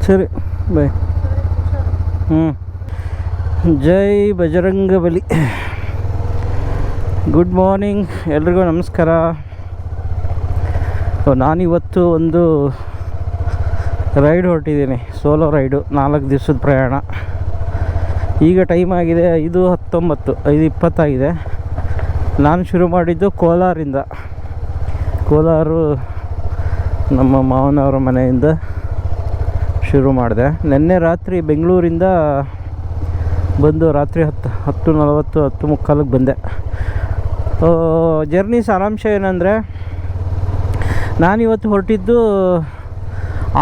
ಸರಿ ಬಾಯ್. ಜೈ Bajrang Bali. Good morning ಎಲ್ರಿಗೂ ನಮಸ್ಕಾರ. ನಾನಿವತ್ತು ಒಂದು ರೈಡ್ ಹೊರಟಿದ್ದೀನಿ, ಸೋಲೋ ರೈಡು, 4 ದಿವಸದ ಪ್ರಯಾಣ. ಈಗ ಟೈಮ್ ಆಗಿದೆ 5:19, 5:20 ನಾನು ಶುರು ಮಾಡಿದ್ದು ಕೋಲಾರಿಂದ. ಕೋಲಾರು ನಮ್ಮ ಮಾವನವರ ಮನೆಯಿಂದ ಶುರು ಮಾಡಿದೆ. ನಿನ್ನೆ ರಾತ್ರಿ ಬೆಂಗಳೂರಿಂದ ಬಂದು ರಾತ್ರಿ 10:40, 10:45 ಬಂದೆ. ಜರ್ನಿ ಸಾರಾಂಶ ಏನಂದರೆ, ನಾನಿವತ್ತು ಹೊರಟಿದ್ದು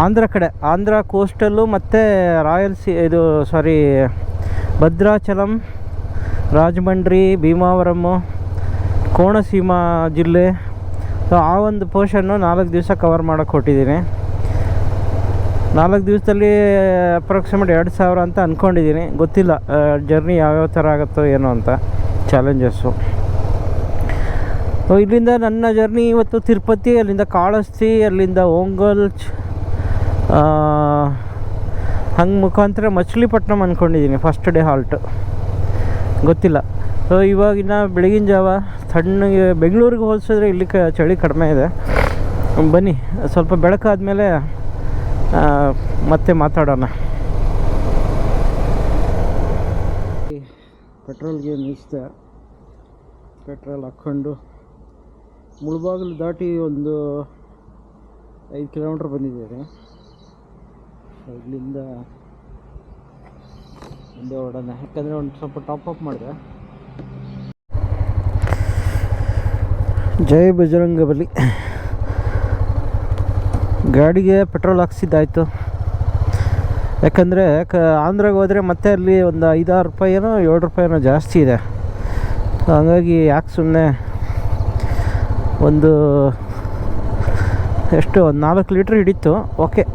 ಆಂಧ್ರ ಕಡೆ, ಆಂಧ್ರ ಕೋಸ್ಟಲ್ಲು ಮತ್ತು ಭದ್ರಾಚಲಂ, ರಾಜಮಂಡ್ರಿ, ಭೀಮಾವರಮ್ಮು, ಕೋನಸೀಮ ಜಿಲ್ಲೆ, ಆ ಒಂದು ಪೋರ್ಷನ್ನು 4 ದಿವಸ ಕವರ್ ಮಾಡೋಕ್ಕೆ ಹೊರಟಿದ್ದೀನಿ. 4 ದಿವಸದಲ್ಲಿ ಅಪ್ರಾಕ್ಸಿಮೇಟ್ 2,000 ಅಂತ ಅಂದ್ಕೊಂಡಿದ್ದೀನಿ. ಗೊತ್ತಿಲ್ಲ ಜರ್ನಿ ಯಾವ್ಯಾವ ಥರ ಆಗುತ್ತೋ ಏನೋ ಅಂತ, ಚಾಲೆಂಜಸ್ಸು. ಇಲ್ಲಿಂದ ನನ್ನ ಜರ್ನಿ ಇವತ್ತು ತಿರುಪತಿ, ಅಲ್ಲಿಂದ ಕಾಳಹಸ್ತಿ, ಅಲ್ಲಿಂದ ಓಂಗೋಲ್, ಹಂಗೆ ಮುಖಾಂತರ ಮಚಿಲಿಪಟ್ಟಣಂ ಅಂದ್ಕೊಂಡಿದ್ದೀನಿ ಫಸ್ಟ್ ಡೇ ಹಾಲ್ಟು. ಗೊತ್ತಿಲ್ಲ. ಇವಾಗಿನ ಬೆಳಗಿನ ಜಾವ ತಣ್ಣಗೆ, ಬೆಂಗಳೂರಿಗೆ ಹೋಲಿಸಿದ್ರೆ ಇಲ್ಲಿ ಚಳಿ ಕಡಿಮೆ ಇದೆ. ಬನ್ನಿ, ಸ್ವಲ್ಪ ಬೆಳಕಾದ್ಮೇಲೆ ಮತ್ತೆ ಮಾತಾಡೋಣ. ಪೆಟ್ರೋಲ್ಗೆ ನಿಲ್ಲಿಸಿದೆ. ಪೆಟ್ರೋಲ್ ಹಾಕ್ಕೊಂಡು ಮುಳಬಾಗಿಲು ದಾಟಿ ಒಂದು 5 ಕಿಲೋಮೀಟ್ರ್ ಬಂದಿದ್ದೇನೆ. ಇಲ್ಲಿಂದ ಮುಂದೆ ಹೊಡೋಣ, ಯಾಕಂದರೆ ಒಂದು ಸ್ವಲ್ಪ ಟಾಪ್ ಮಾಡಿದೆ. ಜೈ ಬಜರಂಗಬಲಿ. ಗಾಡಿಗೆ ಪೆಟ್ರೋಲ್ ಹಾಕ್ಸಿದ್ದಾಯಿತು. ಯಾಕಂದರೆ ಆಂಧ್ರಾಗೆ ಹೋದರೆ ಮತ್ತೆ ಅಲ್ಲಿ ಒಂದು 5-6 ರೂಪಾಯಿನೋ 7 ರೂಪಾಯಿನೋ ಜಾಸ್ತಿ ಇದೆ. ಹಾಗಾಗಿ ಯಾಕೆ ಸುಮ್ಮನೆ ಒಂದು 4 ಲೀಟ್ರ್ ಹಿಡಿತು. ಓಕೆ.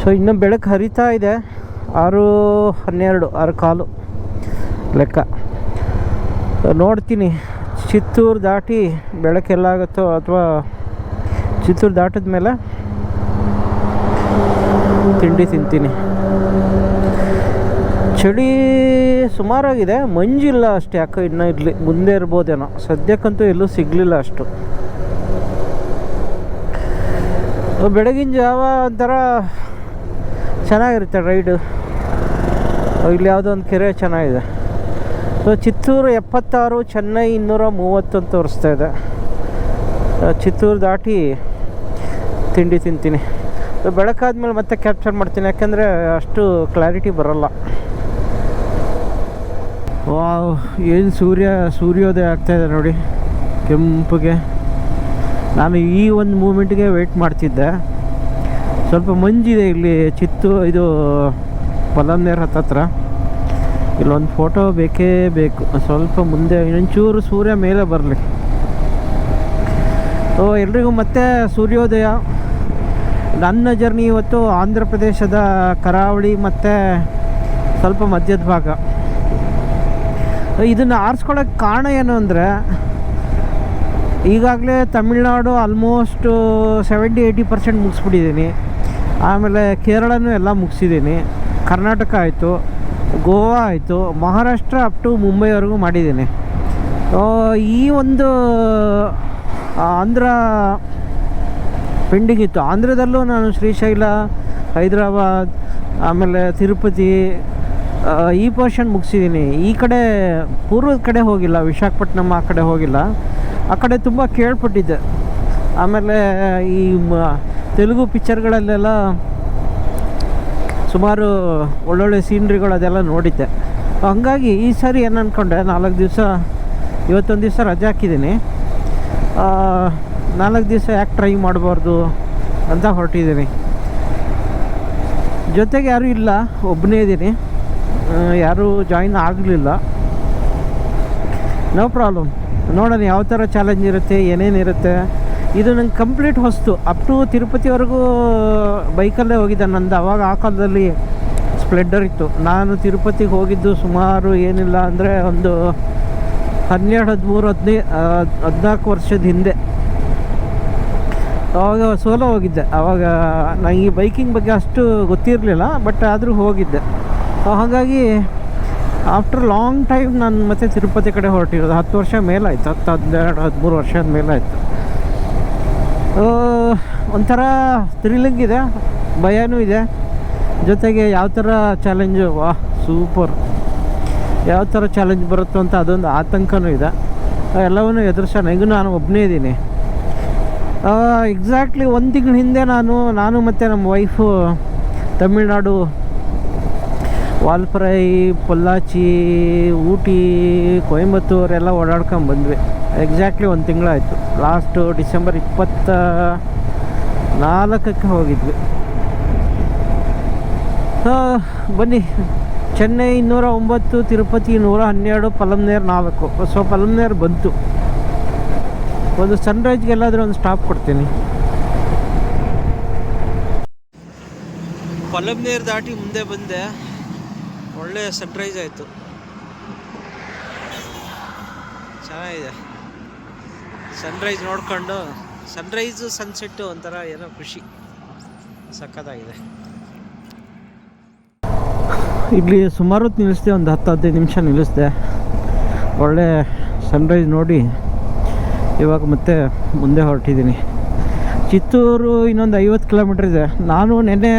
ಸೊ ಇನ್ನೂ ಬೆಳಕು ಹರಿತಾ ಇದೆ. 6:12, 6:15 ಲೆಕ್ಕ. ನೋಡ್ತೀನಿ ಚಿತ್ತೂರು ದಾಟಿ ಬೆಳಕೆಲ್ಲಾಗುತ್ತೋ, ಅಥವಾ ಚಿತ್ತೂರು ದಾಟಿದ ಮೇಲೆ ತಿಂಡಿ ತಿಂತೀನಿ. ಚಳಿ ಸುಮಾರಾಗಿದೆ, ಮಂಜಿಲ್ಲ ಅಷ್ಟು. ಯಾಕೋ ಇನ್ನೂ ಇರಲಿ, ಮುಂದೆ ಇರ್ಬೋದೇನೋ. ಸದ್ಯಕ್ಕಂತೂ ಎಲ್ಲೂ ಸಿಗಲಿಲ್ಲ ಅಷ್ಟು. ಬೆಳಗಿನ ಜಾವ ಒಂಥರ ಚೆನ್ನಾಗಿರುತ್ತೆ ರೈಡು. ಇಲ್ಲಿ ಯಾವುದೋ ಒಂದು ಕೆರೆ ಚೆನ್ನಾಗಿದೆ. ಚಿತ್ತೂರು 76, ಚೆನ್ನೈ 230 ಅಂತ ತೋರಿಸ್ತಾ ಇದೆ. ಚಿತ್ತೂರು ದಾಟಿ ತಿಂಡಿ ತಿಂತೀನಿ. ಬೆಳಕಾದ್ಮೇಲೆ ಮತ್ತೆ ಕ್ಯಾಪ್ಚರ್ ಮಾಡ್ತೀನಿ, ಯಾಕೆಂದರೆ ಅಷ್ಟು ಕ್ಲಾರಿಟಿ ಬರೋಲ್ಲ. ವಾವ್, ಏನು ಸೂರ್ಯೋದಯ ಆಗ್ತಾಯಿದೆ ನೋಡಿ, ಕೆಂಪಗೆ. ನಾನು ಈ ಒಂದು ಮೂಮೆಂಟ್ಗೆ ವೆಯ್ಟ್ ಮಾಡ್ತಿದ್ದೆ. ಸ್ವಲ್ಪ ಮಂಜಿದೆ ಇಲ್ಲಿ ಇದು ಪಲ್ಲಮ್ನೇರ್ ಹತ್ತತ್ರ. ಇಲ್ಲೊಂದು ಫೋಟೋ ಬೇಕೇ ಬೇಕು. ಸ್ವಲ್ಪ ಮುಂದೆ ಇನ್ನೊಂಚೂರು ಸೂರ್ಯ ಮೇಲೆ ಬರಲಿ. ಎಲ್ರಿಗೂ ಮತ್ತೆ ಸೂರ್ಯೋದಯ. ನನ್ನ ಜರ್ನಿ ಇವತ್ತು ಆಂಧ್ರ ಪ್ರದೇಶದ ಕರಾವಳಿ ಮತ್ತು ಸ್ವಲ್ಪ ಮಧ್ಯದ ಭಾಗ. ಇದನ್ನು ಆರಿಸ್ಕೊಳ್ಳೋಕ್ಕೆ ಕಾರಣ ಏನು ಅಂದರೆ, ಈಗಾಗಲೇ ತಮಿಳ್ನಾಡು ಆಲ್ಮೋಸ್ಟ್ 70-80% ಮುಗಿಸ್ಬಿಟ್ಟಿದ್ದೀನಿ. ಆಮೇಲೆ ಕೇರಳನೂ ಎಲ್ಲ ಮುಗಿಸಿದ್ದೀನಿ. ಕರ್ನಾಟಕ ಆಯಿತು, ಗೋವಾ ಆಯಿತು, ಮಹಾರಾಷ್ಟ್ರ ಅಪ್ ಟು ಮುಂಬೈವರೆಗೂ ಮಾಡಿದ್ದೀನಿ. ಈ ಒಂದು ಆಂಧ್ರ ಪೆಂಡಿಂಗ್ ಇತ್ತು. ಆಂಧ್ರದಲ್ಲೂ ನಾನು ಶ್ರೀಶೈಲ, ಹೈದರಾಬಾದ್, ಆಮೇಲೆ ತಿರುಪತಿ, ಈ ಪೋರ್ಷನ್ ಮುಗಿಸಿದ್ದೀನಿ. ಈ ಕಡೆ ಪೂರ್ವದ ಕಡೆ ಹೋಗಿಲ್ಲ, ವಿಶಾಖಪಟ್ಟಣಂ ಆ ಕಡೆ ಹೋಗಿಲ್ಲ. ಆ ಕಡೆ ತುಂಬ ಕೇಳ್ಪಟ್ಟಿದ್ದೆ. ಆಮೇಲೆ ಈ ತೆಲುಗು ಪಿಕ್ಚರ್ಗಳಲ್ಲೆಲ್ಲ ಸುಮಾರು ಒಳ್ಳೊಳ್ಳೆ ಸೀನ್ರಿಗಳು ಅದೆಲ್ಲ ನೋಡಿದ್ದೆ. ಹಂಗಾಗಿ ಈ ಸಾರಿ ಏನು ಅಂದ್ಕೊಂಡೆ, 4 ದಿವಸ, ಇವತ್ತೊಂದು ದಿವಸ ರಜೆ ಹಾಕಿದ್ದೀನಿ. 4 ದಿವಸ ಯಾಕೆ ಟ್ರೈ ಮಾಡಬಾರ್ದು ಅಂತ ಹೊರಟಿದ್ದೀನಿ. ಜೊತೆಗೆ ಯಾರೂ ಇಲ್ಲ, ಒಬ್ಬನೇ ಇದ್ದೀನಿ. ಯಾರೂ ಜಾಯಿನ್ ಆಗಲಿಲ್ಲ. ನೋ ಪ್ರಾಬ್ಲಮ್, ನೋಡೋಣ ಯಾವ ಥರ ಚಾಲೆಂಜ್ ಇರುತ್ತೆ, ಏನೇನಿರುತ್ತೆ. ಇದು ನಂಗೆ ಕಂಪ್ಲೀಟ್ ಹೊಸ್ತು. ಅಪ್ ಟು ತಿರುಪತಿವರೆಗೂ ಬೈಕಲ್ಲೇ ಹೋಗಿದ್ದೆ ನಂದು. ಅವಾಗ ಆ ಕಾಲದಲ್ಲಿ ಸ್ಪ್ಲೆಂಡರ್ ಇತ್ತು. ನಾನು ತಿರುಪತಿಗೆ ಹೋಗಿದ್ದು ಸುಮಾರು ಏನಿಲ್ಲ ಅಂದರೆ ಒಂದು 12, 13, 14 ವರ್ಷದ ಹಿಂದೆ. ಅವಾಗ ಸೋಲೋ ಹೋಗಿದ್ದೆ. ಆವಾಗ ನನಗೆ ಈ ಬೈಕಿಂಗ್ ಬಗ್ಗೆ ಅಷ್ಟು ಗೊತ್ತಿರಲಿಲ್ಲ, ಬಟ್ ಆದರೂ ಹೋಗಿದ್ದೆ. ಹಾಗಾಗಿ ಆಫ್ಟರ್ ಲಾಂಗ್ ಟೈಮ್ ನಾನು ಮತ್ತೆ ತಿರುಪತಿ ಕಡೆ ಹೊರಟಿರೋದು. 10 ವರ್ಷ ಮೇಲಾಯಿತು, 12-13 ವರ್ಷದ ಮೇಲಾಯಿತು. ಒಂಥರ ಥ್ರಿಲ್ಲಿಂಗ್ ಇದೆ, ಭಯನೂ ಇದೆ, ಜೊತೆಗೆ ಯಾವ ಥರ ಚಾಲೆಂಜು, ವಾಹ್ ಸೂಪರ್, ಯಾವ ಥರ ಚಾಲೆಂಜ್ ಬರುತ್ತೋ ಅಂತ ಅದೊಂದು ಆತಂಕನೂ ಇದೆ. ಎಲ್ಲವನ್ನೂ ಎದುರಿಸೋಣ. ಈಗ ನಾನು ಒಬ್ಬನೇ ಇದ್ದೀನಿ. ಎಕ್ಸಾಕ್ಟ್ಲಿ 1 ತಿಂಗಳ ಹಿಂದೆ ನಾನು ಮತ್ತು ನಮ್ಮ ವೈಫು ತಮಿಳ್ನಾಡು, ವಾಲ್ಪರೈ, ಪೊಲ್ಲಾಚಿ, ಊಟಿ, ಕೊಯಂಬತ್ತೂರು ಎಲ್ಲ ಓಡಾಡ್ಕೊಂಡು ಬಂದ್ವಿ. ಎಕ್ಸಾಕ್ಟ್ಲಿ 1 ತಿಂಗಳಾಯಿತು. ಲಾಸ್ಟು ಡಿಸೆಂಬರ್ 24ಕ್ಕೆ ಹೋಗಿದ್ವಿ. ಬನ್ನಿ, ಚೆನ್ನೈ 209, ತಿರುಪತಿ 112, ಪಲಮ್ನೇರ್ 4. ಸೊ ಪಲಮ್ನೇರ್ ಬಂತು. ಒಂದು ಸನ್ರೈಸ್ಗೆಲ್ಲಾದರೂ ಒಂದು ಸ್ಟಾಪ್ ಕೊಡ್ತೀನಿ. ಪಲಮ್ನೇರ್ ದಾಟಿ ಮುಂದೆ ಬಂದೆ, ಒಳ್ಳೆ ಸನ್ರೈಸ್ ಆಯಿತು, ಚೆನ್ನಾಗಿದೆ. ಸನ್ರೈಸ್ ನೋಡ್ಕೊಂಡು, ಸನ್ರೈಸು ಸನ್ಸೆಟ್ಟು ಒಂಥರ ಏನೋ ಖುಷಿ, ಸಖತ್ತಾಗಿದೆ. ಇಲ್ಲಿ ಸುಮಾರು ಹೊತ್ತು ನಿಲ್ಲಿಸಿದೆ, ಒಂದು 10-15 ನಿಮಿಷ ನಿಲ್ಲಿಸಿದೆ. ಒಳ್ಳೆ ಸನ್ರೈಸ್ ನೋಡಿ ಇವಾಗ ಮತ್ತೆ ಮುಂದೆ ಹೊರಟಿದ್ದೀನಿ. ಚಿತ್ತೂರು ಇನ್ನೊಂದು 50 ಕಿಲೋಮೀಟ್ರ್ ಇದೆ. ನಾನು ನೆನ್ನೆ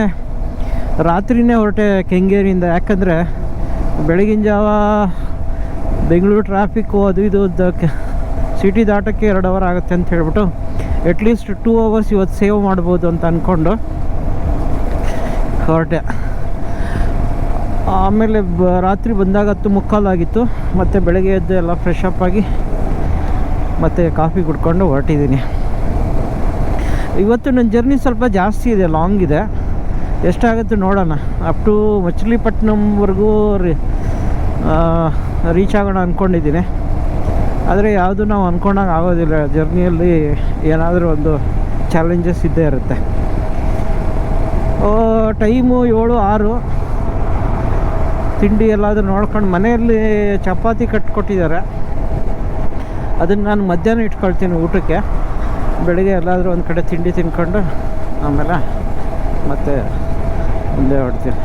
ರಾತ್ರಿನೇ ಹೊರಟೆ ಕೆಂಗೇರಿಯಿಂದ. ಯಾಕಂದರೆ ಬೆಳಗಿನ ಜಾವ ಬೆಂಗಳೂರು ಟ್ರಾಫಿಕ್ಕು ಅದು ಇದು ಸಿಟಿ ದಾಟೋಕ್ಕೆ 2 ಅವರ್ ಆಗುತ್ತೆ ಅಂತ ಹೇಳ್ಬಿಟ್ಟು ಅಟ್ಲೀಸ್ಟ್ 2 ಅವರ್ಸ್ ಇವತ್ತು ಸೇವ್ ಮಾಡ್ಬೋದು ಅಂತ ಅಂದ್ಕೊಂಡು ಹೊರಟೆ. ಆಮೇಲೆ ರಾತ್ರಿ ಬಂದಾಗ 10:45 ಆಗಿತ್ತು. ಮತ್ತು ಬೆಳಗ್ಗೆ ಎದ್ದು ಎಲ್ಲ ಫ್ರೆಶ್ ಅಪ್ ಆಗಿ ಮತ್ತು ಕಾಫಿ ಕುಡ್ಕೊಂಡು ಹೊರಟಿದ್ದೀನಿ. ಇವತ್ತು ನನ್ನ ಜರ್ನಿ ಸ್ವಲ್ಪ ಜಾಸ್ತಿ ಇದೆ, ಲಾಂಗ್ ಇದೆ. ಎಷ್ಟಾಗುತ್ತೆ ನೋಡೋಣ. ಅಪ್ ಟು ಮಚಿಲಿಪಟ್ಟಣಂವರೆಗೂ ರೀಚ್ ಆಗೋಣ ಅಂದ್ಕೊಂಡಿದ್ದೀನಿ. ಆದರೆ ಯಾವುದು ನಾವು ಅಂದ್ಕೊಂಡಂಗೆ ಆಗೋದಿಲ್ಲ. ಜರ್ನಿಯಲ್ಲಿ ಏನಾದರೂ ಒಂದು ಚಾಲೆಂಜಸ್ ಇದ್ದೇ ಇರುತ್ತೆ. ಟೈಮು 7-6. ತಿಂಡಿ ಎಲ್ಲಾದರೂ ನೋಡ್ಕೊಂಡು, ಮನೆಯಲ್ಲಿ ಚಪಾತಿ ಕಟ್ಕೊಟ್ಟಿದ್ದಾರೆ, ಅದನ್ನು ನಾನು ಮಧ್ಯಾಹ್ನ ಇಟ್ಕೊಳ್ತೀನಿ ಊಟಕ್ಕೆ. ಬೆಳಗ್ಗೆ ಎಲ್ಲಾದರೂ ಒಂದು ಕಡೆ ತಿಂಡಿ ತಿನ್ಕೊಂಡು ಆಮೇಲೆ ಮತ್ತೆ ಮುಂದೆ ಹೊಡ್ತೀನಿ.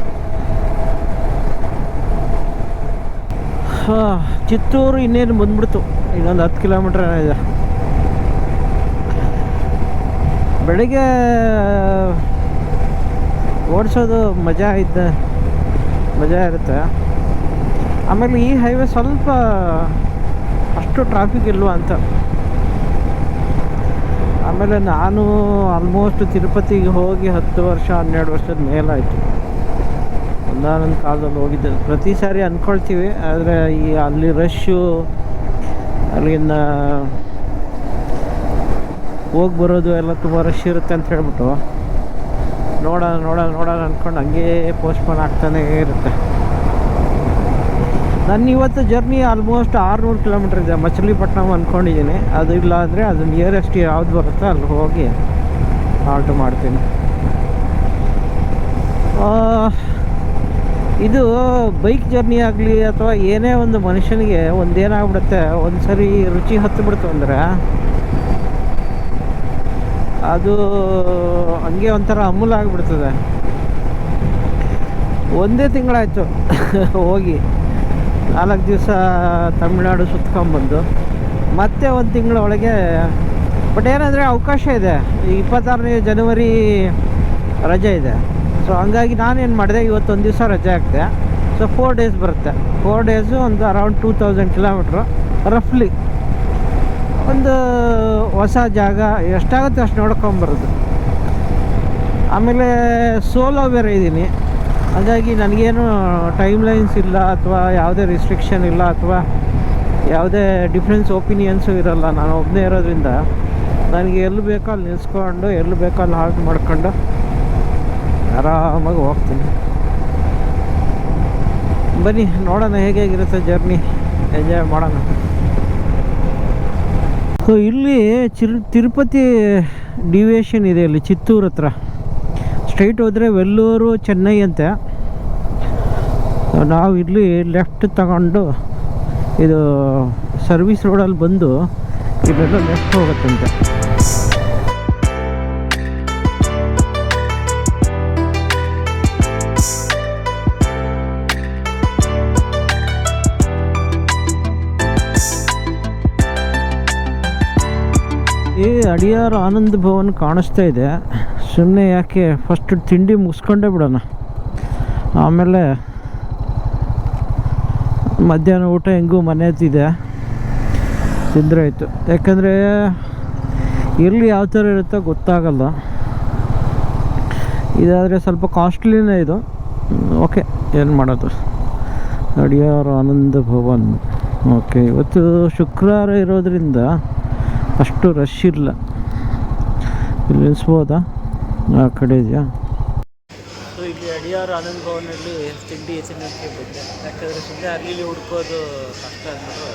ಚಿತ್ತೂರು ಇನ್ನೇನು ಬಂದ್ಬಿಡ್ತು, ಇನ್ನೊಂದು 10 ಕಿಲೋಮೀಟ್ರ್ ಇದೆ. ಬೆಳಿಗ್ಗೆ ಓಡಿಸೋದು ಮಜಾ ಇರುತ್ತೆ. ಆಮೇಲೆ ಈ ಹೈವೇ ಸ್ವಲ್ಪ ಅಷ್ಟು ಟ್ರಾಫಿಕ್ ಇಲ್ವಾ ಅಂತ. ಆಮೇಲೆ ನಾನು ಆಲ್ಮೋಸ್ಟ್ ತಿರುಪತಿಗೆ ಹೋಗಿ 10 ವರ್ಷ 12 ವರ್ಷದ ಮೇಲಾಯಿತು. ಒಂದಾನೊಂದು ಕಾಲದಲ್ಲಿ ಹೋಗಿದ್ದೆ. ಪ್ರತಿ ಸಾರಿ ಅಂದ್ಕೊಳ್ತೀವಿ, ಆದರೆ ಅಲ್ಲಿ ರಶ್ಶು, ಅಲ್ಲಿಂದ ಹೋಗಿ ಬರೋದು ಎಲ್ಲ ತುಂಬ ರಶ್ ಇರುತ್ತೆ ಅಂತ ಹೇಳ್ಬಿಟ್ಟು ನೋಡೋಣ ಅಂದ್ಕೊಂಡು ಹಂಗೇ ಪೋಸ್ಟ್ಪೋನ್ ಆಗ್ತಾನೇ ಇರುತ್ತೆ. ನನ್ನ ಇವತ್ತು ಜರ್ನಿ ಆಲ್ಮೋಸ್ಟ್ 600 ಕಿಲೋಮೀಟ್ರ್ ಇದೆ. ಮಚಿಲಿಪಟ್ಟಣಂ ಅಂದ್ಕೊಂಡಿದ್ದೀನಿ. ಅದು ಇಲ್ಲ ಅಂದರೆ ಅದು ನಿಯರೆಸ್ಟ್ ಯಾವ್ದು ಬರುತ್ತೋ ಅಲ್ಲಿ ಹೋಗಿ ಆಲ್ಟು ಮಾಡ್ತೀನಿ. ಇದು ಬೈಕ್ ಜರ್ನಿ ಆಗಲಿ ಅಥವಾ ಏನೇ ಒಂದು ಮನುಷ್ಯನಿಗೆ ಒಂದೇನಾಗ್ಬಿಡುತ್ತೆ, ಒಂದು ಸರಿ ರುಚಿ ಹತ್ತಿಬಿಡ್ತು ಅಂದರೆ ಅದು ಹಂಗೆ ಒಂಥರ ಅಮೂಲ ಆಗಿಬಿಡ್ತದೆ. ಒಂದೇ ತಿಂಗಳಾಯಿತು ಹೋಗಿ 4 ದಿವಸ ತಮಿಳ್ನಾಡು ಸುತ್ಕೊಂಬಂದು, ಮತ್ತೆ 1 ತಿಂಗಳ ಒಳಗೆ. ಬಟ್ ಏನಂದರೆ ಅವಕಾಶ ಇದೆ, ಈ 26ನೇ ಜನವರಿ ರಜೆ ಇದೆ. ಸೊ ಹಂಗಾಗಿ ನಾನೇನು ಮಾಡಿದೆ, ಇವತ್ತೊಂದು ದಿವಸ ರಜೆ ಹಾಕಿದೆ. ಸೊ 4 ಡೇಸ್ ಬರುತ್ತೆ. 4 ಡೇಸು ಒಂದು ಅರೌಂಡ್ 2000 ಕಿಲೋಮೀಟ್ರು ರಫ್ಲಿ. ಒಂದು ಹೊಸ ಜಾಗ ಎಷ್ಟಾಗುತ್ತೆ ಅಷ್ಟು ನೋಡ್ಕೊಂಬರೋದು. ಆಮೇಲೆ ಸೋಲೋ ಬೇರೆ ಇದ್ದೀನಿ, ಹಾಗಾಗಿ ನನಗೇನು ಟೈಮ್ ಲೈನ್ಸ್ ಇಲ್ಲ ಅಥವಾ ಯಾವುದೇ ರಿಸ್ಟ್ರಿಕ್ಷನ್ ಇಲ್ಲ ಅಥವಾ ಯಾವುದೇ ಡಿಫ್ರೆನ್ಸ್ ಒಪಿನಿಯನ್ಸು ಇರೋಲ್ಲ. ನಾನು ಒಬ್ಬನೇ ಇರೋದ್ರಿಂದ ನನಗೆ ಎಲ್ಲಿ ಬೇಕೋ ಅಲ್ಲಿ ನಿಲ್ಸ್ಕೊಂಡು, ಎಲ್ಲಿ ಬೇಕೋ ಅಲ್ಲಿ ಹಾಲ್ಟ್ ಮಾಡ್ಕೊಂಡು ಆರಾಮಾಗಿ ಹೋಗ್ತೀನಿ. ಬನ್ನಿ ನೋಡೋಣ ಹೇಗಿರುತ್ತೆ ಜರ್ನಿ, ಎಂಜಾಯ್ ಮಾಡೋಣ. ಸೊ ಇಲ್ಲಿ ತಿರುಪತಿ ಡಿವಿಯೇಷನ್ ಇದೆ, ಇಲ್ಲಿ ಚಿತ್ತೂರು ಹತ್ರ. ಸ್ಟ್ರೈಟ್ ಹೋದರೆ ವೆಲ್ಲೂರು, ಚೆನ್ನೈ ಅಂತೆ. ನಾವು ಇಲ್ಲಿ ಲೆಫ್ಟ್ ತಗೊಂಡು ಇದು ಸರ್ವಿಸ್ ರೋಡಲ್ಲಿ ಬಂದು ಇಲ್ಲೆಲ್ಲ ಲೆಫ್ಟ್ ಹೋಗುತ್ತಂತೆ. ಅಡಿಯಾರ್ ಆನಂದ್ ಭವನ್ ಕಾಣಿಸ್ತಾ ಇದೆ. ಸುಮ್ಮನೆ ಯಾಕೆ ಫಸ್ಟ್ ತಿಂಡಿ ಮುಗಿಸ್ಕೊಂಡೇ ಬಿಡೋಣ, ಆಮೇಲೆ ಮಧ್ಯಾಹ್ನ ಊಟ ಹೆಂಗೂ ಮನೆಯದಿದೆ ತಿಂದರೆ ಆಯಿತು. ಯಾಕಂದರೆ ಎಲ್ಲಿ ಯಾವ ಥರ ಇರುತ್ತೋ ಗೊತ್ತಾಗಲ್ಲ. ಇದಾದರೆ ಸ್ವಲ್ಪ ಕಾಸ್ಟ್ಲಿನೇ ಇದು. ಓಕೆ, ಏನು ಮಾಡೋದು. ಅಡಿಯಾರ್ ಆನಂದ್ ಭವನ್. ಓಕೆ, ಇವತ್ತು ಶುಕ್ರವಾರ ಇರೋದ್ರಿಂದ ಅಷ್ಟು ರಶ್ ಇಲ್ಲ. ಇಲ್ಲಿ ನಿಲ್ಲಿಸ್ಬೋದಾ? ಆ ಕಡೆ ಇದೆಯಾ? ಸೊ ಇಲ್ಲಿ ಅಡಿಯಾರ್ ಆನಂದ್ ಭವನಲ್ಲಿ ತಿಂಡಿ ತಿನ್ನೋಕ್ಕೆ ಬಂದೆ. ಯಾಕಂದರೆ ಸುಮ್ಮನೆ ಅಲ್ಲಿ ಹುಡ್ಕೋದು ಕಷ್ಟ ಅಂದ್ಬಿಟ್ಟು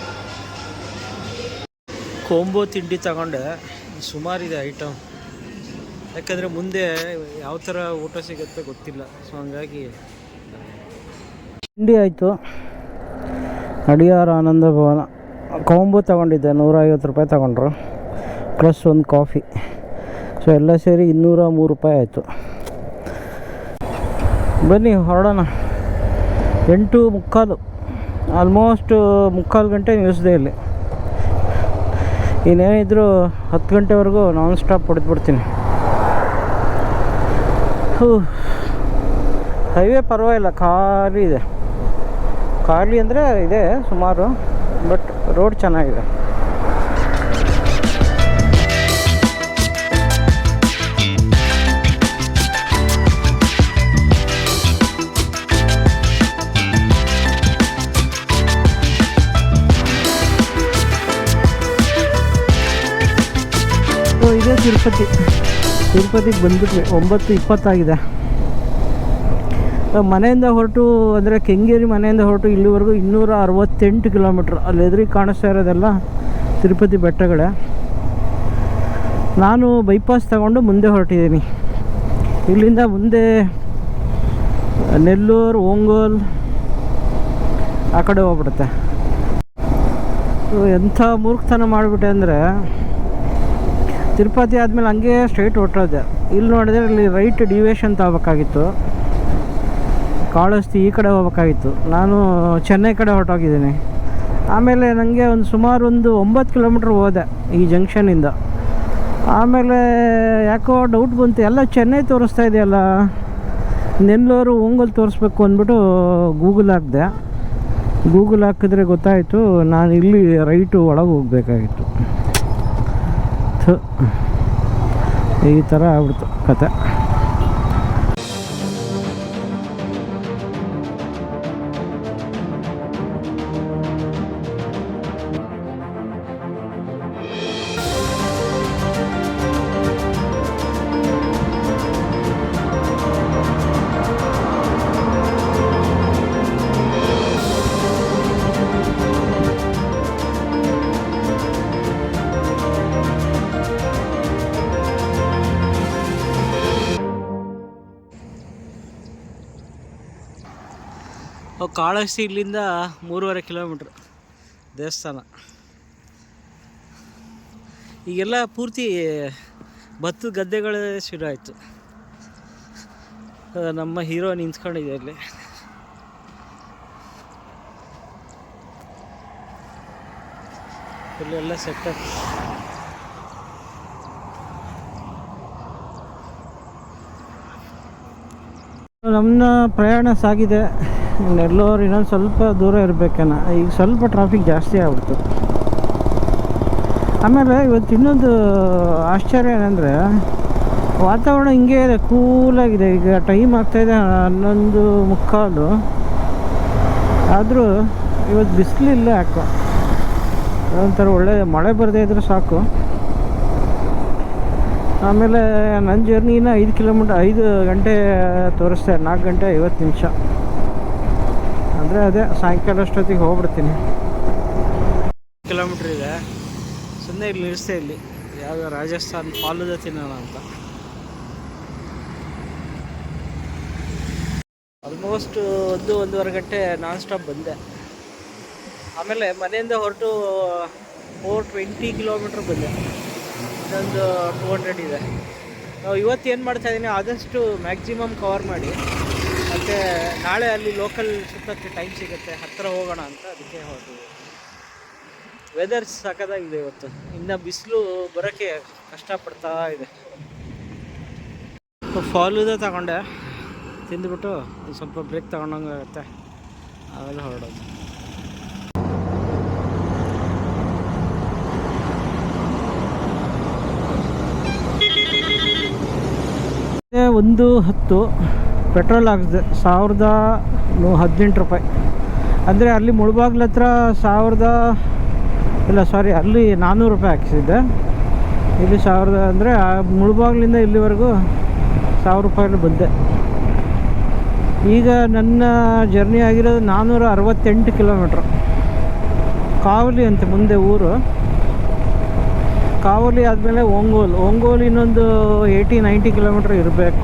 ಕೋಂಬೋ ತಿಂಡಿ ತಗೊಂಡೆ. ಸುಮಾರಿದೆ ಐಟಮ್, ಯಾಕಂದರೆ ಮುಂದೆ ಯಾವ ಥರ ಊಟ ಸಿಗುತ್ತೆ ಗೊತ್ತಿಲ್ಲ. ಸೊ ಹಂಗಾಗಿ ತಿಂಡಿ ಆಯಿತು. ಅಡಿಯಾರ್ ಆನಂದ ಭವನ ಕಾಂಬೋ ತೊಗೊಂಡಿದ್ದೆ, 150 ರೂಪಾಯಿ ತೊಗೊಂಡ್ರು, ಪ್ಲಸ್ ಒಂದು ಕಾಫಿ. ಸೊ ಎಲ್ಲ ಸೇರಿ 203 ರೂಪಾಯಿ ಆಯಿತು. ಬನ್ನಿ ಹೊರಡೋಣ. 8:45, ಆಲ್ಮೋಸ್ಟ್ 3/4 ಗಂಟೆ ನಿಲ್ಲಿಸಿದೆ ಇಲ್ಲಿ. ಇನ್ನೇನಿದ್ರು 10 ಗಂಟೆವರೆಗೂ ನಾನ್ ಸ್ಟಾಪ್ ಹೊಡೆದ್ಬಿಡ್ತೀನಿ. ಹೈವೇ ಪರವಾಗಿಲ್ಲ, ಖಾಲಿ ಇದೆ. ಖಾಲಿ ಅಂದರೆ ಇದೆ ಸುಮಾರು, ಬಟ್ ರೋಡ್ ಚೆನ್ನಾಗಿದೆ. ಇದೇ ತಿರುಪತಿಗೆ ಬಂದ್ಬಿಟ್ವಿ. 9:20 ಆಗಿದೆ. ಮನೆಯಿಂದ ಹೊರಟು ಅಂದರೆ ಕೆಂಗೇರಿ ಮನೆಯಿಂದ ಹೊರಟು ಇಲ್ಲಿವರೆಗೂ 268 ಕಿಲೋಮೀಟ್ರ್. ಅಲ್ಲಿ ಎದುರಿಗೆ ಕಾಣಿಸ್ತಾ ಇರೋದೆಲ್ಲ ತಿರುಪತಿ ಬೆಟ್ಟಗಳೇ. ನಾನು ಬೈಪಾಸ್ ತಗೊಂಡು ಮುಂದೆ ಹೊರಟಿದ್ದೀನಿ. ಇಲ್ಲಿಂದ ಮುಂದೆ ನೆಲ್ಲೂರು, ಓಂಗೋಲ್ ಆ ಕಡೆ ಹೋಗ್ಬಿಡುತ್ತೆ. ಎಂಥ ಮೂರ್ಖತನ ಮಾಡಿಬಿಟ್ಟೆ ಅಂದರೆ, ತಿರುಪತಿ ಆದಮೇಲೆ ಹಂಗೆ ಸ್ಟ್ರೈಟ್ ಹೊರಟೋದೆ. ಇಲ್ಲಿ ನೋಡಿದ್ರೆ ಇಲ್ಲಿ ರೈಟ್ ಡಿವಿಯೇಷನ್ ತಗೋಬೇಕಾಗಿತ್ತು. ಕಾಳಹಸ್ತಿ ಈ ಕಡೆ ಹೋಗ್ಬೇಕಾಗಿತ್ತು. ನಾನು ಚೆನ್ನೈ ಕಡೆ ಹೊರಟೋಗಿದ್ದೀನಿ. ಆಮೇಲೆ ನನಗೆ ಸುಮಾರು 9 ಕಿಲೋಮೀಟ್ರ್ ಹೋದೆ ಈ ಜಂಕ್ಷನಿಂದ. ಆಮೇಲೆ ಯಾಕೋ ಡೌಟ್ ಬಂತು, ಎಲ್ಲ ಚೆನ್ನೈ ತೋರಿಸ್ತಾ ಇದೆಯಲ್ಲ, ನೆಲ್ಲೂರು, ಓಂಗೋಲ್ ತೋರಿಸ್ಬೇಕು ಅಂದ್ಬಿಟ್ಟು ಗೂಗಲ್ ಹಾಕಿದೆ. ಗೂಗಲ್ ಹಾಕಿದ್ರೆ ಗೊತ್ತಾಯಿತು ನಾನು ಇಲ್ಲಿ ರೈಟು ಒಳಗೆ ಹೋಗಬೇಕಾಗಿತ್ತು. ಈ ಥರ ಆಗ್ಬಿಡ್ತು ಕತೆ. ಕಾಳಹಸ್ತಿ ಇಲ್ಲಿಂದ 3.5 ಕಿಲೋಮೀಟ್ರ್ ದೇವಸ್ಥಾನ. ಈಗೆಲ್ಲ ಪೂರ್ತಿ ಭತ್ತದ ಗದ್ದೆಗಳೇ ಶುರು ಆಯಿತು. ನಮ್ಮ ಹೀರೋ ನಿಂತ್ಕೊಂಡಿದೆ ಅಲ್ಲಿ. ಇಲ್ಲೆಲ್ಲ ಸೆಟಪ್. ನಮ್ಮ ಪ್ರಯಾಣ ಸಾಗಿದೆ. ನೆಲ್ಲೂರು ಇನ್ನೊಂದು ಸ್ವಲ್ಪ ದೂರ ಇರಬೇಕೇನ. ಈಗ ಸ್ವಲ್ಪ ಟ್ರಾಫಿಕ್ ಜಾಸ್ತಿ ಆಗ್ಬಿಡ್ತು. ಆಮೇಲೆ ಇವತ್ತು ಇನ್ನೊಂದು ಆಶ್ಚರ್ಯ ಏನಂದರೆ, ವಾತಾವರಣ ಹಿಂಗೆ ಇದೆ, ಕೂಲಾಗಿದೆ. ಈಗ ಟೈಮ್ ಆಗ್ತಾಯಿದೆ 11:45, ಆದರೂ ಇವತ್ತು ಬಿಸಿಲಿಲ್ಲ ಯಾಕೋ. ಒಂಥರ ಒಳ್ಳೆ ಮಳೆ ಬರದೇ ಇದ್ದರೆ ಸಾಕು. ಆಮೇಲೆ ನನ್ನ ಜರ್ನಿನ 5 ಗಂಟೆ ತೋರಿಸ್ತಾರೆ, 4 ಗಂಟೆ 50 ನಿಮಿಷ. ಅಂದರೆ ಅದೇ ಸಾಯಂಕಾಲ ಅಷ್ಟೊತ್ತಿಗೆ ಹೋಗ್ಬಿಡ್ತೀನಿ. ಕಿಲೋಮೀಟ್ರ್ ಇದೆ. ಸುಮ್ಮನೆ ಇಲ್ಲಿ ನಿಲ್ಲಿಸ್ತೆ. ಇಲ್ಲಿ ಯಾವುದೋ ರಾಜಸ್ಥಾನ್ ಫಾಲೂದಾ ತಿನ್ನೋಣ ಅಂತ. ಆಲ್ಮೋಸ್ಟ್ 1-1.5 ಗಂಟೆ ನಾನ್ ಸ್ಟಾಪ್ ಬಂದೆ. ಆಮೇಲೆ ಮನೆಯಿಂದ ಹೊರಟು 420 ಕಿಲೋಮೀಟ್ರ್ ಬಂದೆ. ಇನ್ನೊಂದು 200 ಇದೆ. ನಾವು ಇವತ್ತು ಏನು ಮಾಡ್ತಾಯಿದ್ದೀನಿ, ಆದಷ್ಟು ಮ್ಯಾಕ್ಸಿಮಮ್ ಕವರ್ ಮಾಡಿ, ಮತ್ತು ನಾಳೆ ಅಲ್ಲಿ ಲೋಕಲ್ ಸುತ್ತಕ್ಕೆ ಟೈಮ್ ಸಿಗುತ್ತೆ, ಹತ್ತಿರ ಹೋಗೋಣ ಅಂತ ಅದಕ್ಕೆ ಹೊರಟಿದ್ವಿ. ವೆದರ್ ಸಖತ್ತಾಗಿದೆ ಇವತ್ತು. ಇನ್ನು ಬಿಸಿಲು ಬರೋಕ್ಕೆ ಕಷ್ಟಪಡ್ತಾ ಇದೆ. ಫಾಲೂದ ತಗೊಂಡೆ, ತಿಂದುಬಿಟ್ಟು ಒಂದು ಸ್ವಲ್ಪ ಬ್ರೇಕ್ ತಗೊಂಡಂಗೆ ಆಗುತ್ತೆ, ಆಮೇಲೆ ಹೊರಡೋದು. 110 ಪೆಟ್ರೋಲ್ ಹಾಕಿದೆ, 1018 ರೂಪಾಯಿ. ಅಂದರೆ ಅಲ್ಲಿ ಮುಳಬಾಗ್ಲ ಹತ್ರ ಅಲ್ಲಿ 400 ರೂಪಾಯಿ ಹಾಕಿಸಿದ್ದೆ. ಇಲ್ಲಿ 1000 ಅಂದರೆ ಮುಳಬಾಗ್ಲಿಂದ ಇಲ್ಲಿವರೆಗೂ 1000 ರೂಪಾಯಲ್ಲಿ ಬಂದೆ. ಈಗ ನನ್ನ ಜರ್ನಿ ಆಗಿರೋದು 468 ಕಿಲೋಮೀಟ್ರ್. ಕಾವಲಿ ಅಂತೆ ಮುಂದೆ ಊರು. ಕಾವಲಿ ಆದಮೇಲೆ ಓಂಗೋಲ್ ಇನ್ನೊಂದು 80-90 ಕಿಲೋಮೀಟ್ರ್ ಇರಬೇಕು.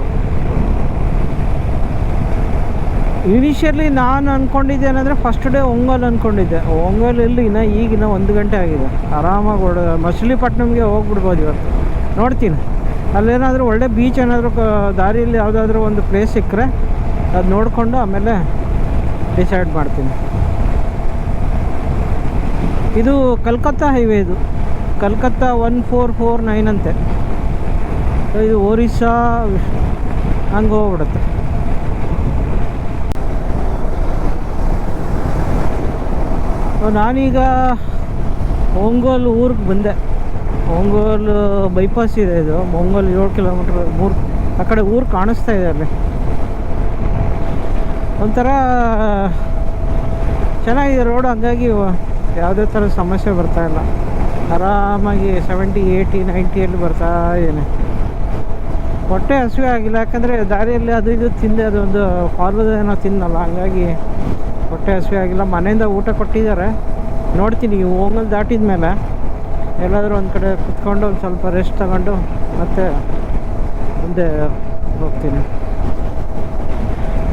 ಇನಿಷಿಯಲಿ ನಾನು ಅಂದ್ಕೊಂಡಿದ್ದೆ ಏನಂದರೆ ಫಸ್ಟ್ ಡೇ ಒಂಗೋಲ್ ಅಂದ್ಕೊಂಡಿದ್ದೆ. ಒಂಗೋಲಲ್ಲಿ ಈಗಿನ 1 ಗಂಟೆ ಆಗಿದೆ. ಆರಾಮಾಗಿ ಮಚಿಲಿಪಟ್ಟಣಂಗೆ ಹೋಗ್ಬಿಡ್ಬೋದು ಇವತ್ತು. ನೋಡ್ತೀನಿ ಅಲ್ಲೇನಾದರೂ ಒಳ್ಳೆ ಬೀಚ್ ಏನಾದರೂ ದಾರಿಯಲ್ಲಿ ಯಾವುದಾದ್ರೂ ಒಂದು ಪ್ಲೇಸ್ ಸಿಕ್ಕರೆ ಅದು ನೋಡಿಕೊಂಡು ಆಮೇಲೆ ಡಿಸೈಡ್ ಮಾಡ್ತೀನಿ. ಇದು ಕಲ್ಕತ್ತಾ ಹೈವೇ, ಇದು ಕಲ್ಕತ್ತಾ 1449 ಅಂತೆ. ಇದು ಒರಿಸ್ಸಾ ಹಂಗೆ ಹೋಗ್ಬಿಡುತ್ತೆ. ನಾನೀಗ ಒಂಗೋಲ್ ಊರಿಗೆ ಬಂದೆ. ಒಂಗೋಲ್ ಬೈಪಾಸ್ ಇದೆ, ಇದು ಒಂಗೋಲ್ 7 ಕಿಲೋಮೀಟ್ರ್. ಆ ಕಡೆ ಊರು ಕಾಣಿಸ್ತಾ ಇದೆ. ಅಲ್ಲಿ ಒಂಥರ ಚೆನ್ನಾಗಿದೆ ರೋಡು, ಹಂಗಾಗಿ ಯಾವುದೇ ಥರ ಸಮಸ್ಯೆ ಬರ್ತಾಯಿಲ್ಲ. ಆರಾಮಾಗಿ 70, 80, 90 ಬರ್ತಾ ಇದ್ದೇನೆ. ಹೊಟ್ಟೆ ಹಸಿವೆ ಆಗಿಲ್ಲ, ಯಾಕಂದರೆ ದಾರಿಯಲ್ಲಿ ಅದು ಇದು ತಿಂದೆ, ಅದೊಂದು ಫಾಲೂದ ಏನೋ ತಿನ್ನಲ್ಲ, ಹಂಗಾಗಿ ಹೊಟ್ಟೆ ಹಸಿವೆ ಆಗಿಲ್ಲ. ಮನೆಯಿಂದ ಊಟ ಕೊಟ್ಟಿದ್ದಾರೆ. ನೋಡ್ತೀನಿ ಓಂಗೋಲ್ ದಾಟಿದ ಮೇಲೆ ಎಲ್ಲಾದರೂ ಒಂದು ಕಡೆ ಕುತ್ಕೊಂಡು ಒಂದು ಸ್ವಲ್ಪ ರೆಸ್ಟ್ ತಗೊಂಡು ಮತ್ತೆ ಮುಂದೆ ಹೋಗ್ತೀನಿ.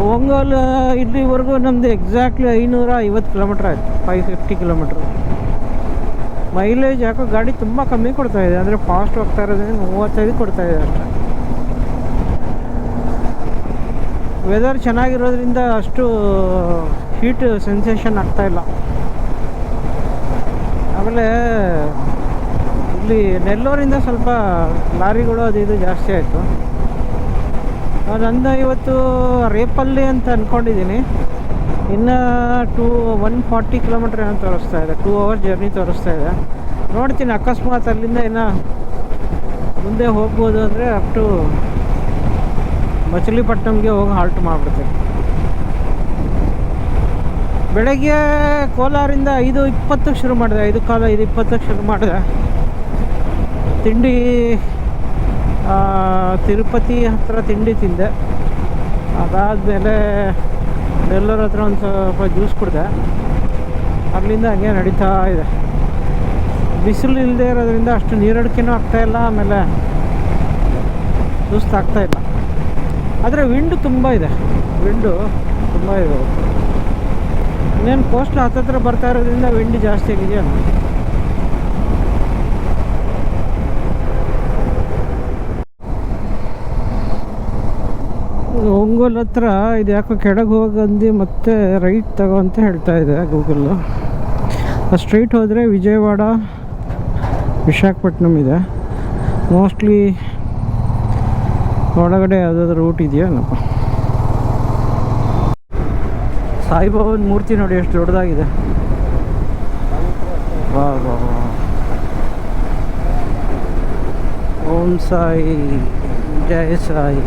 ಓಂಗೋಲ್ ಇಲ್ಲಿವರೆಗೂ ನಮ್ಮದು ಎಕ್ಸಾಕ್ಟ್ಲಿ 550 ಕಿಲೋಮೀಟ್ರ್ ಆಯಿತು. 550 ಕಿಲೋಮೀಟ್ರ್. ಮೈಲೇಜ್ ಯಾಕೋ ಗಾಡಿ ತುಂಬ ಕಮ್ಮಿ ಕೊಡ್ತಾಯಿದೆ, ಅಂದರೆ ಫಾಸ್ಟ್ ಹೋಗ್ತಾ ಇರೋದ್ರಿಂದ 35 ಕೊಡ್ತಾಯಿದೆ ಅಷ್ಟೇ. ವೆದರ್ ಚೆನ್ನಾಗಿರೋದ್ರಿಂದ ಅಷ್ಟು ಹೀಟ್ ಸೆನ್ಸೇಷನ್ ಆಗ್ತಾಯಿಲ್ಲ. ಆಮೇಲೆ ಇಲ್ಲಿ ನೆಲ್ಲೂರಿಂದ ಸ್ವಲ್ಪ ಲಾರಿಗಳು ಅದು ಇದು ಜಾಸ್ತಿ ಆಯಿತು. ನಂದು ಇವತ್ತು ರೇಪಲ್ಲಿ ಅಂತ ಅಂದ್ಕೊಂಡಿದ್ದೀನಿ. ಇನ್ನು 140 ಕಿಲೋಮೀಟ್ರ್ ಏನೋ ತೋರಿಸ್ತಾ ಇದೆ. 2 ಅವರ್ ಜರ್ನಿ ತೋರಿಸ್ತಾ ಇದೆ. ನೋಡ್ತೀನಿ, ಅಕಸ್ಮಾತ್ ಅಲ್ಲಿಂದ ಇನ್ನು ಮುಂದೆ ಹೋಗ್ಬೋದು ಅಂದರೆ ಅಪ್ ಟು ಮಚಿಲಿಪಟ್ಟಣಂಗೆ ಹೋಗಿ ಹಾಲ್ಟ್ ಮಾಡಿಬಿಡ್ತೀನಿ. ಬೆಳಗ್ಗೆ ಕೋಲಾರಿಂದ 5:20 ಶುರು ಮಾಡಿದೆ. 5:15 ಶುರು ಮಾಡಿದೆ. ತಿಂಡಿ ತಿರುಪತಿ ಹತ್ರ ತಿಂಡಿ ತಿಂದೆ. ಅದಾದಮೇಲೆ ನೆಲ್ಲೂರು ಹತ್ರ ಒಂದು ಸ್ವಲ್ಪ ಜ್ಯೂಸ್ ಕುಡಿದೆ. ಅಲ್ಲಿಂದ ಹಂಗೆ ನಡೀತಾ ಇದೆ. ಬಿಸಿಲು ಇಲ್ಲದೆ ಇರೋದ್ರಿಂದ ಅಷ್ಟು ನೀರಡಿಕೆನೂ ಆಗ್ತಾಯಿಲ್ಲ, ಆಮೇಲೆ ಸುಸ್ತಾಗ್ತಾಯಿಲ್ಲ. ಆದರೆ ವಿಂಡು ತುಂಬ ಇದೆ. ಇನ್ನೇನು ಕೋಸ್ಟ್ಲ್ ಹತ್ತತ್ರ ಬರ್ತಾ ಇರೋದ್ರಿಂದ ವಿಂಡ್ ಜಾಸ್ತಿ ಆಗಿದೆಯಲ್ಲ. ಒಂಗೋಲ್ ಹತ್ರ ಇದು ಯಾಕೋ ಕೆಳಗೆ ಹೋಗಂದು ಮತ್ತೆ ರೈಟ್ ತಗೋ ಅಂತ ಹೇಳ್ತಾ ಇದೆ ಗೂಗಲ್ಲು. ಸ್ಟ್ರೈಟ್ ಹೋದರೆ ವಿಜಯವಾಡ, ವಿಶಾಖಪಟ್ಟಣಂ ಇದೆ. ಮೋಸ್ಟ್ಲಿ ಒಳಗಡೆ ಯಾವುದಾದ್ರೂ ರೂಟ್ ಇದೆಯೇನಪ್ಪ. ಸಾಯಿಬಾಬನ ಮೂರ್ತಿ ನೋಡಿ ಎಷ್ಟು ದೊಡ್ಡದಾಗಿದೆ. ವಾ ವಾ ವಾ. ಓಂ ಸಾಯಿ, ಜಯ ಸಾಯಿ.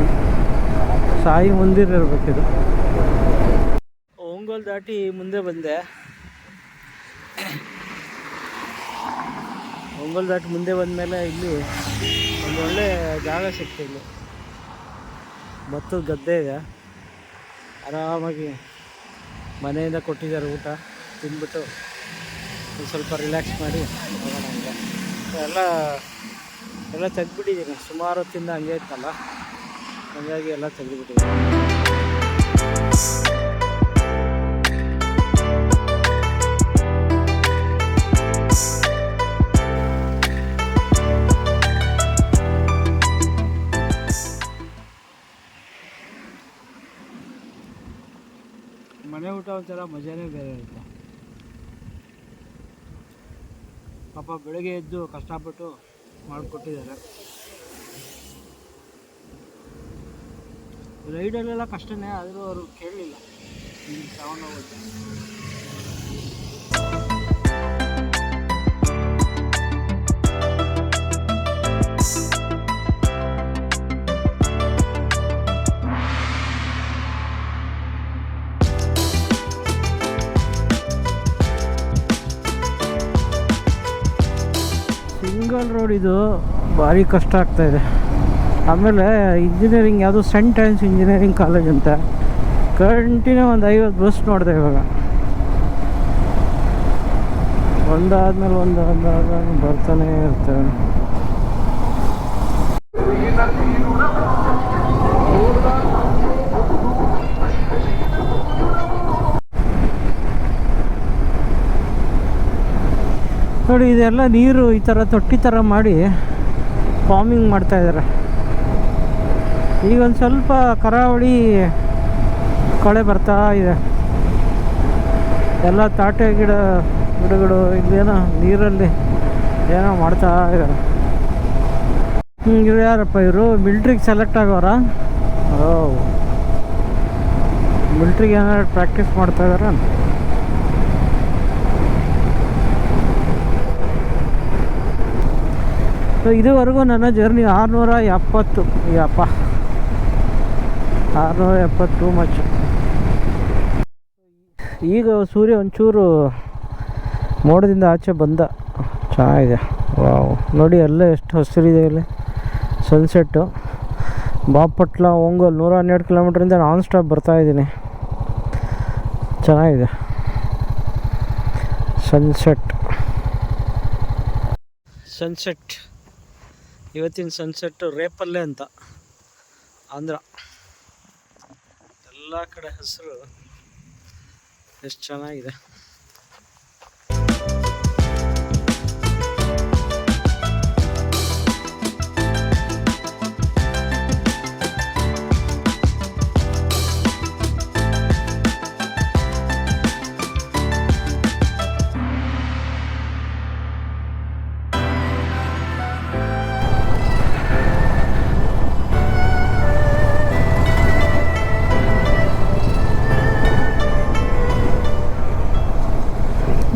ಸಾಯಿ ಮಂದಿರ ಇರಬೇಕಿದು. ಒಂಗೋಲ್ ದಾಟಿ ಮುಂದೆ ಬಂದೆ. ಒಂಗೋಲ್ ದಾಟಿ ಮುಂದೆ ಬಂದಮೇಲೆ ಇಲ್ಲಿ ಒಂದು ಒಳ್ಳೆ ಜಾಗ ಸಿಕ್ತು. ಇಲ್ಲಿ ಭತ್ತದ ಗದ್ದೆ ಇದೆ. ಆರಾಮಾಗಿ ಮನೆಯಿಂದ ಕೊಟ್ಟಿದ್ದಾರೆ ಊಟ, ತಿಂದ್ಬಿಟ್ಟು ಒಂದು ಸ್ವಲ್ಪ ರಿಲ್ಯಾಕ್ಸ್ ಮಾಡಿ ಹೋಗೋಣ ಅಂತ. ಎಲ್ಲ ತೆಗ್ದುಬಿಟ್ಟಿದ್ದೀನಿ. ಸುಮಾರು ಹೊತ್ತಿಂದ ಹಂಗೆ ಇತ್ತಲ್ಲ, ಹಾಗಾಗಿ ಎಲ್ಲ ತೆಗೆದುಬಿಟ್ಟಿದ್ದೀನಿ. ಮನೆ ಊಟ ಒಂಥರ ಮಜಾನೇ ಬೇರೆ ಇರುತ್ತೆ. ಪಾಪ ಬೆಳಗ್ಗೆ ಎದ್ದು ಕಷ್ಟಪಟ್ಟು ಮಾಡಿಕೊಟ್ಟಿದ್ದಾರೆ. ರೈಡಲ್ಲೆಲ್ಲ ಕಷ್ಟನೇ, ಆದರೂ ಅವರು ಕೇಳಲಿಲ್ಲ ತಗೊಂಡೋಗೋದು. ಸಿಂಗಲ್ ರೋಡ್ ಇದು ಭಾರಿ ಕಷ್ಟ ಆಗ್ತಾಯಿದೆ. ಆಮೇಲೆ ಇಂಜಿನಿಯರಿಂಗ್ ಯಾವುದು ಸೆಂಟ್ ಆನ್ಸ್ ಇಂಜಿನಿಯರಿಂಗ್ ಕಾಲೇಜ್ ಅಂತ ಕಂಟಿನ್ಯೂ ಒಂದು 50 ಬಸ್ ನೋಡಿದೆ ಇವಾಗ. ಒಂದಾದ್ಮೇಲೆ ಒಂದು ಬರ್ತಾನೆ ಇರ್ತವೆ. ನೋಡಿ, ಇದೆಲ್ಲ ನೀರು ಈ ಥರ ತೊಟ್ಟಿ ಥರ ಮಾಡಿ ಫಾರ್ಮಿಂಗ್ ಮಾಡ್ತಾಯಿದ್ದಾರೆ. ಈಗ ಒಂದು ಸ್ವಲ್ಪ ಕರಾವಳಿ ಕಳೆ ಬರ್ತಾ ಇದೆ. ಎಲ್ಲ ತಾಟೆ ಗಿಡಗಳು ಇಲ್ಲೇನೋ ನೀರಲ್ಲಿ ಏನೋ ಮಾಡ್ತಾ ಇದ್ದಾರೆ. ಇವ್ರು ಯಾರಪ್ಪ ಇವರು? ಮಿಲ್ಟ್ರಿಗೆ ಸೆಲೆಕ್ಟ್ ಆಗೋರ? ಓ, ಮಿಲ್ಟ್ರಿಗೆ ಏನಾದ್ರು ಪ್ರಾಕ್ಟೀಸ್ ಮಾಡ್ತಾ ಇದಾರ? ಇದುವರೆಗೂ ನನ್ನ ಜರ್ನಿ 670. ಯಪ್ಪ, 670 ಮಚ್. ಈಗ ಸೂರ್ಯ ಒಂಚೂರು ಮೋಡದಿಂದ ಆಚೆ ಬಂದ, ಚೆನ್ನಾಗಿದೆ. ವಾವ್, ನೋಡಿ ಅಲ್ಲೇ ಎಷ್ಟು ಹಸಿರಿದೆ ಇಲ್ಲಿ. ಸನ್ಸೆಟ್ಟು ಬಾಪಟ್ಲ ಒಂಗೋಲ್ 112 ಕಿಲೋಮೀಟ್ರಿಂದ ನಾನ್ ಸ್ಟಾಪ್ ಬರ್ತಾಯಿದ್ದೀನಿ. ಚೆನ್ನಾಗಿದೆ ಸನ್ಸೆಟ್. ಇವತ್ತಿನ ಸನ್ಸೆಟ್ಟು ರೇಪಲ್ಲೆ ಅಂತ, ಆಂಧ್ರ. ಎಲ್ಲ ಕಡೆ ಹಸಿರು, ಎಷ್ಟು ಚೆನ್ನಾಗಿದೆ.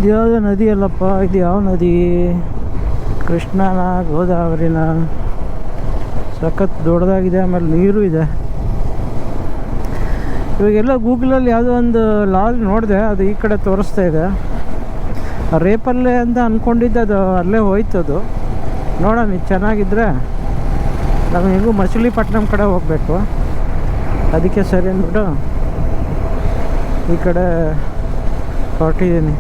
ಇದು ಯಾವುದೋ ನದಿ ಅಲ್ಲಪ್ಪ, ಇದು ಯಾವ ನದಿ? ಕೃಷ್ಣನ ಗೋದಾವರಿನ? ಸಖತ್ ದೊಡ್ಡದಾಗಿದೆ, ಆಮೇಲೆ ನೀರು ಇದೆ. ಇವಾಗೆಲ್ಲ ಗೂಗಲಲ್ಲಿ ಯಾವುದೋ ಒಂದು ಲಾಲ್ ನೋಡಿದೆ, ಅದು ಈ ಕಡೆ ತೋರಿಸ್ತಾ ಇದೆ. ರೇಪಲ್ಲೇ ಅಂತ ಅಂದ್ಕೊಂಡಿದ್ದೆ, ಅದು ಅಲ್ಲೇ ಹೋಯ್ತದು. ನೋಡೋಣ, ಇದು ಚೆನ್ನಾಗಿದ್ದರೆ ನಾವು ಹೆಂಗೂ ಮಚಿಲಿಪಟ್ಟಣಂ ಕಡೆ ಹೋಗಬೇಕು. ಅದಕ್ಕೆ ಸರಿ ಅಂದ್ಬಿಟ್ಟು ಈ ಕಡೆ ಹೊರಟಿದ್ದೀನಿ.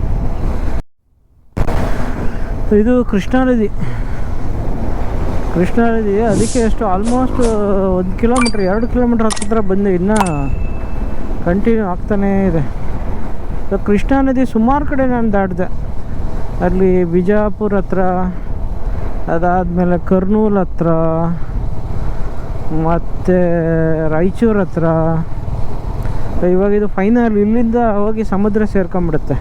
ಇದು ಕೃಷ್ಣಾ ನದಿ. ಅದಕ್ಕೆ ಎಷ್ಟು ಆಲ್ಮೋಸ್ಟ್ 1 ಕಿಲೋಮೀಟ್ರ್ 2 ಕಿಲೋಮೀಟ್ರ್ ಹತ್ತಿರ ಬಂದು ಇನ್ನೂ ಕಂಟಿನ್ಯೂ ಆಗ್ತಾನೇ ಇದೆ. ಕೃಷ್ಣಾ ನದಿ ಸುಮಾರು ಕಡೆ ನಾನು ದಾಟಿದೆ. ಅಲ್ಲಿ ಬಿಜಾಪುರ ಹತ್ರ, ಅದಾದಮೇಲೆ ಕರ್ನೂಲ್ ಹತ್ರ, ಮತ್ತು ರಾಯಚೂರು ಹತ್ರ. ಇವಾಗ ಇದು ಫೈನಲ್, ಇಲ್ಲಿಂದ ಹೋಗಿ ಸಮುದ್ರ ಸೇರ್ಕೊಂಬಿಡುತ್ತೆ.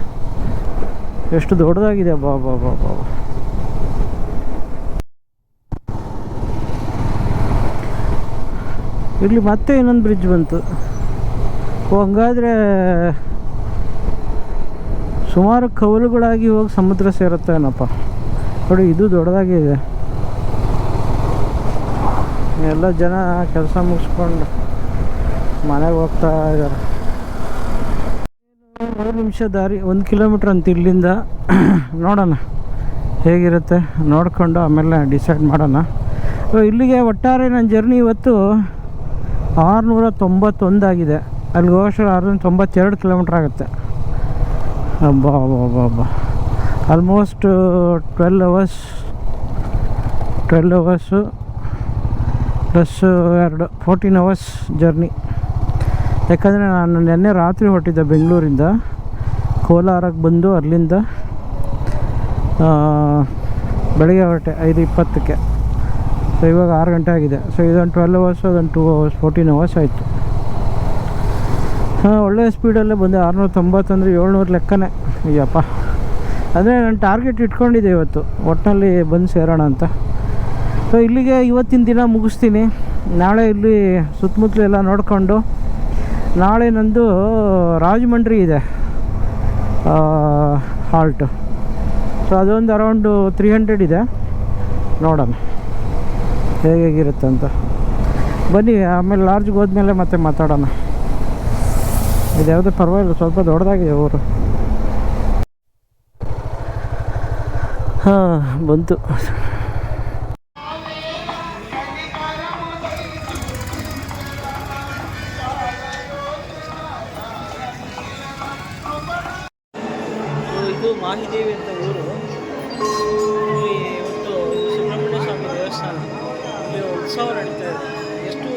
ಎಷ್ಟು ದೊಡ್ಡದಾಗಿದೆ, ಬಾಬಾ. ಇಲ್ಲಿ ಮತ್ತೆ ಇನ್ನೊಂದು ಬ್ರಿಡ್ಜ್ ಬಂತು. ಹಂಗಾದರೆ ಸುಮಾರು ಕವಲುಗಳಾಗಿ ಹೋಗಿ ಸಮುದ್ರ ಸೇರುತ್ತೇನಪ್ಪ. ನೋಡಿ, ಇದು ದೊಡ್ಡದಾಗಿದೆ. ಎಲ್ಲ ಜನ ಕೆಲಸ ಮುಗಿಸ್ಕೊಂಡು ಮನೆಗೆ ಹೋಗ್ತಾ ಇದ್ದಾರೆ. 3 ನಿಮಿಷ ದಾರಿ, 1 ಕಿಲೋಮೀಟ್ರ್ ಅಂತ ಇಲ್ಲಿಂದ. ನೋಡೋಣ ಹೇಗಿರುತ್ತೆ, ನೋಡಿಕೊಂಡು ಆಮೇಲೆ ಡಿಸೈಡ್ ಮಾಡೋಣ. ಇಲ್ಲಿಗೆ ಒಟ್ಟಾರೆ ನನ್ನ ಜರ್ನಿ ಇವತ್ತು 691 ಆಗಿದೆ. ಅಲ್ಲಿಗೆ ಹೋಗೋಷ್ಟು 692 ಕಿಲೋಮೀಟ್ರ್ ಆಗುತ್ತೆ. ಅಬ್ಬಾ, almost 12 hours plus 2 14 hours journey. ಯಾಕಂದರೆ ನಾನು ನಿನ್ನೆ ರಾತ್ರಿ ಹೊರಟಿದ್ದೆ ಬೆಂಗಳೂರಿಂದ. ಕೋಲಾರಕ್ಕೆ ಬಂದು ಅಲ್ಲಿಂದ ಬೆಳಗ್ಗೆ ಹೊರಟೆ 5:20ಕ್ಕೆ. ಸೊ ಇವಾಗ 6 ಗಂಟೆ ಆಗಿದೆ. ಸೊ ಇದೊಂದು 12 ಅವರ್ಸು, ಅದೊಂದು 2 ಅವರ್ಸ್, 14 ಅವರ್ಸ್ ಆಯಿತು. ಒಳ್ಳೆಯ ಸ್ಪೀಡಲ್ಲೇ ಬಂದೆ. 690 ಅಂದರೆ 700 ಲೆಕ್ಕನೇ. ಅಯ್ಯಪ್ಪ, ಅದೇ ನಾನು ಟಾರ್ಗೆಟ್ ಇಟ್ಕೊಂಡಿದ್ದೆ ಇವತ್ತು ಒಟ್ಟಿನಲ್ಲಿ ಬಂದು ಸೇರೋಣ ಅಂತ. ಸೊ ಇಲ್ಲಿಗೆ ಇವತ್ತಿನ ದಿನ ಮುಗಿಸ್ತೀನಿ. ನಾಳೆ ಇಲ್ಲಿ ಸುತ್ತಮುತ್ತಲು ಎಲ್ಲ ನೋಡಿಕೊಂಡು ನಾಳೆ ನಂದು ರಾಜಮಂಡ್ರಿ ಇದೆ ಹಾಲ್ಟು. ಸೊ ಅದೊಂದು ಅರೌಂಡು 300 ಇದೆ, ನೋಡೋಣ ಹೇಗಿರುತ್ತೆ ಅಂತ. ಬನ್ನಿ, ಆಮೇಲೆ ಲಾಡ್ಜ್ಗೆ ಹೋದ್ಮೇಲೆ ಮತ್ತೆ ಮಾತಾಡೋಣ. ಇದು ಯಾವುದೇ ಪರವಾಗಿಲ್ಲ, ಸ್ವಲ್ಪ ದೊಡ್ಡದಾಗಿದೆ ಊರು. ಹಾಂ, ಬಂತು. ಇದು ಮಾಹಿದೇವಿ ಅಂತ ಊರು. ಇಲ್ಲಿ ಇವತ್ತು ಸುಬ್ರಹ್ಮಣ್ಯ ಸ್ವಾಮಿ ದೇವಸ್ಥಾನ, ಇಲ್ಲಿ ಉತ್ಸವ ನಡೀತಾ ಇದೆ. ಎಷ್ಟು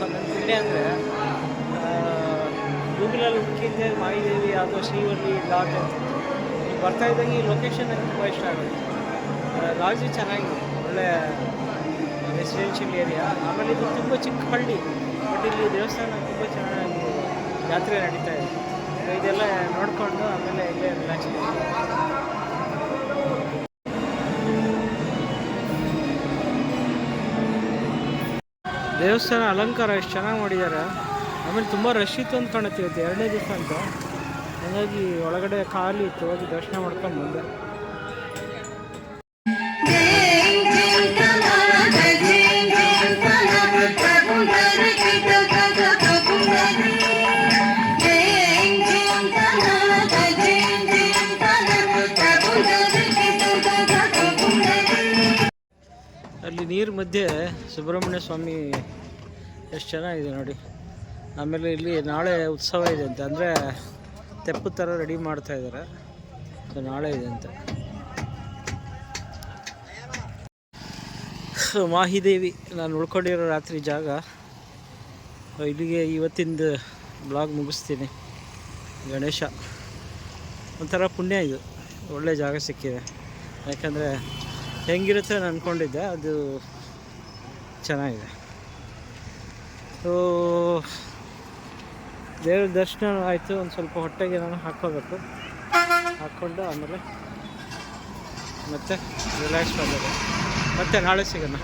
ನನ್ನ ಪುಣ್ಯ ಅಂದರೆ ಗೂಗಲಲ್ಲಿ ಹುಡುಕಿದ್ದೆ ಮಾಹಿದೇವಿ ಅಥವಾ ಶ್ರೀವಲ್ಲಿ ಲಾಡ್ಜ್ ಅಂತ. ಬರ್ತಾ ಇದ್ದಂಗೆ ಈ ಲೊಕೇಶನ್ ನನಗೆ ತುಂಬ ಇಷ್ಟ ಆಗುತ್ತೆ. ಲಾಡ್ಜು ಚೆನ್ನಾಗಿದೆ, ಒಳ್ಳೆ ರೆಸಿಡೆನ್ಷಿಯಲ್ ಏರಿಯಾ. ಆಮೇಲೆ ಇದು ತುಂಬ ಚಿಕ್ಕ ಹಳ್ಳಿ, ಬಟ್ ಇಲ್ಲಿ ದೇವಸ್ಥಾನ ತುಂಬ ಚೆನ್ನಾಗಿ ಜಾತ್ರೆ ನಡೀತಾ ಇದೆ. ಇದೆಲ್ಲ ನೋಡಿಕೊಂಡು ಆಮೇಲೆ ಇಲ್ಲೇ ರಿಲ್ಯಾಕ್ಸ್ ಮಾಡ್ತೀವಿ. ದೇವಸ್ಥಾನ ಅಲಂಕಾರ ಎಷ್ಟು ಚೆನ್ನಾಗಿ ಮಾಡಿದ್ದಾರೆ. ಆಮೇಲೆ ತುಂಬ ರಶ್ ಇತ್ತು ಅಂತ ಕಾಣುತ್ತೆ ಇವತ್ತು, 2ನೇ ದಿವಸ ಅಂತ. ಹಾಗಾಗಿ ಒಳಗಡೆ ಖಾಲಿ ಇತ್ತು, ಹೋಗಿ ದರ್ಶನ ಮಾಡ್ಕೊಂಡು ಬಂದೆ. ಅಲ್ಲಿ ನೀರು ಮಧ್ಯೆ ಸುಬ್ರಹ್ಮಣ್ಯ ಸ್ವಾಮಿ ಎಷ್ಟು ಚೆನ್ನಾಗಿದೆ ನೋಡಿ. ಆಮೇಲೆ ಇಲ್ಲಿ ನಾಳೆ ಉತ್ಸವ ಇದೆ ಅಂತೆ, ಅಂದರೆ ತೆಪ್ಪು ಥರ ರೆಡಿ ಮಾಡ್ತಾ ಇದ್ದಾರೆ. ಸೊ ನಾಳೆ ಇದೆ ಅಂತೆ. ಮಾಹಿದೇವಿ ನಾನು ಉಳ್ಕೊಂಡಿರೋ ರಾತ್ರಿ ಜಾಗ. ಇಲ್ಲಿಗೆ ಇವತ್ತಿಂದು ಬ್ಲಾಗ್ ಮುಗಿಸ್ತೀನಿ. ಗಣೇಶ ಒಂಥರ ಪುಣ್ಯ, ಇದು ಒಳ್ಳೆ ಜಾಗ ಸಿಕ್ಕಿದೆ. ಯಾಕಂದರೆ ಹೆಂಗಿರುತ್ತೆ ನಾನು ಅಂದ್ಕೊಂಡಿದ್ದೆ, ಅದು ಚೆನ್ನಾಗಿದೆ. ಸೊ ದೇವ್ರ ದರ್ಶನ ಆಯಿತು. ಒಂದು ಸ್ವಲ್ಪ ಹೊಟ್ಟೆಗೆ ನಾನು ಹಾಕ್ಕೋಬೇಕು, ಹಾಕ್ಕೊಂಡು ಆಮೇಲೆ ಮತ್ತೆ ರಿಲ್ಯಾಕ್ಸ್ ಮಾಡೋದು. ಮತ್ತೆ ನಾಳೆ ಸಿಗೋಣ.